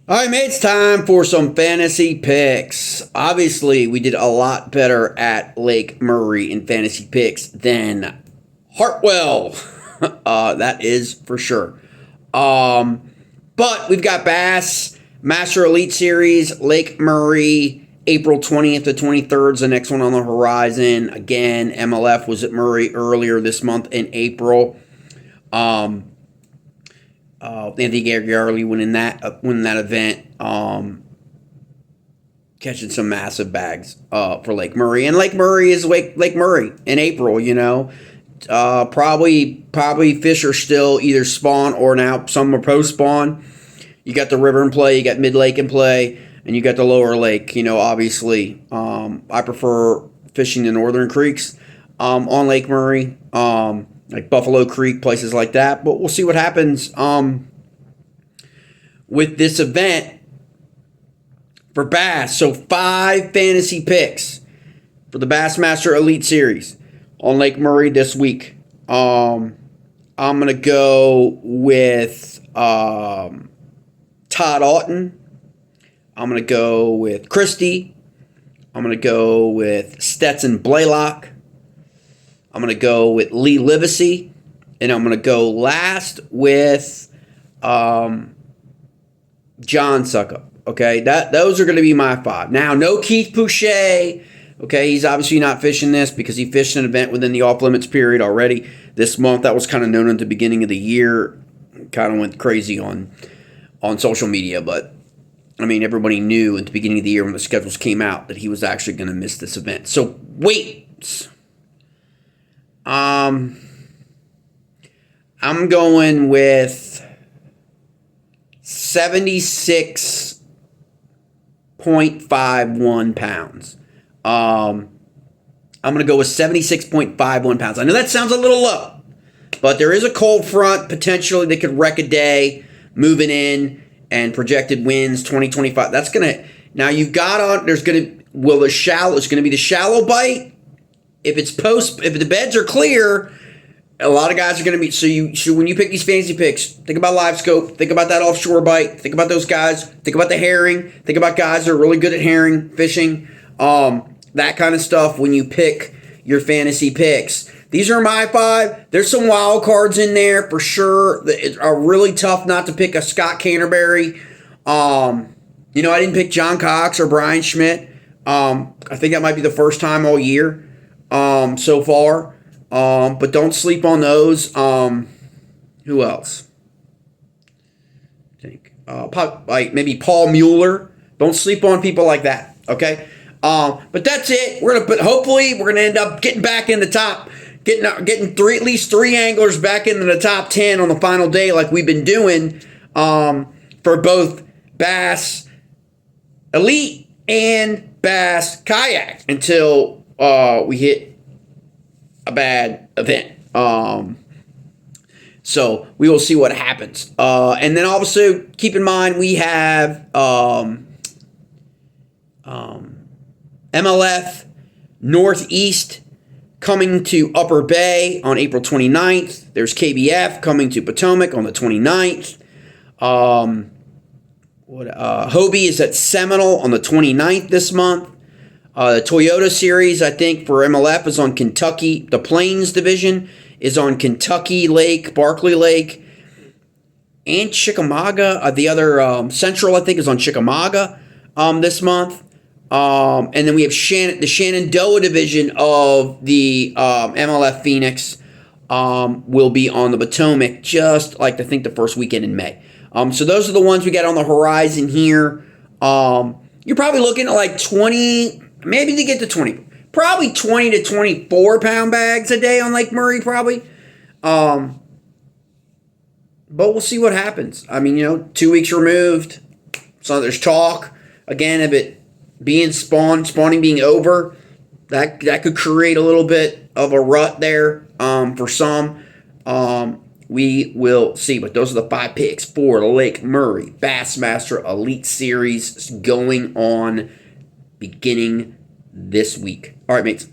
All right, mate, it's time for some fantasy picks. Obviously, we did a lot better at Lake Murray in fantasy picks than Hartwell. That is for sure. But we've got Bassmaster Elite Series, Lake Murray, April 20th to 23rd is the next one on the horizon. Again, MLF was at Murray earlier this month in April. Anthony Gargiarli winning that event, catching some massive bags for Lake Murray. And Lake Murray is Lake Murray in April, you know. Probably fish are still either spawn or now some are post spawn. You got the river in play, you got mid lake in play, and you got the lower lake. You know, obviously, I prefer fishing the northern creeks on Lake Murray, like Buffalo Creek, places like that. But we'll see what happens with this event for bass. So 5 fantasy picks for the Bassmaster Elite Series on Lake Murray this week. I'm going to go with Todd Auten. I'm going to go with Christie. I'm going to go with Stetson Blaylock. I'm going to go with Lee Livesey. And I'm going to go last with John Suckup. Okay, those are going to be my 5. Now, no Keith Pouchet. Okay, he's obviously not fishing this because he fished an event within the off-limits period already this month. That was kind of known at the beginning of the year. Kind of went crazy on social media, but I mean, everybody knew at the beginning of the year when the schedules came out that he was actually going to miss this event. So, wait. I'm going with 76.51 pounds. I'm going to go with 76.51 pounds. I know that sounds a little low, but there is a cold front potentially that could wreck a day moving in, and projected winds 2025. That's going to, now you've got on, there's going to, it's going to be the shallow bite. If it's if the beds are clear, a lot of guys are going to be, so when you pick these fantasy picks, think about live scope, think about that offshore bite, think about those guys, think about the herring, think about guys that are really good at herring fishing, that kind of stuff when you pick your fantasy picks. These are my 5. There's some wild cards in there for sure. It's really tough not to pick a Scott Canterbury. I didn't pick John Cox or Brian Schmidt. I think that might be the first time all year so far. But don't sleep on those. Who else? I think like maybe Paul Mueller. Don't sleep on people like that. Okay. But that's it. Hopefully we're gonna end up getting back in the top, getting at least 3 anglers back into the top 10 on the final day, like we've been doing for both Bass Elite and Bass Kayak until we hit a bad event. So we will see what happens. And then also keep in mind we have MLF Northeast coming to Upper Bay on April 29th. There's KBF coming to Potomac on the 29th. Hobie is at Seminole on the 29th this month. The Toyota Series, I think, for MLF is on Kentucky. The Plains Division is on Kentucky Lake, Barkley Lake, and Chickamauga. The other Central, I think, is on Chickamauga this month. And then we have the Shenandoah Division of the MLF Phoenix will be on the Potomac, just like I think the first weekend in May. So those are the ones we got on the horizon here. You're probably looking at like 20, maybe to get to 20, probably 20 to 24 pound bags a day on Lake Murray, probably. But we'll see what happens. I mean, 2 weeks removed, so there's talk again of it being spawning being over. That could create a little bit of a rut there for some. We will see. But those are the 5 picks for Lake Murray Bassmaster Elite Series going on beginning this week. All right, mates.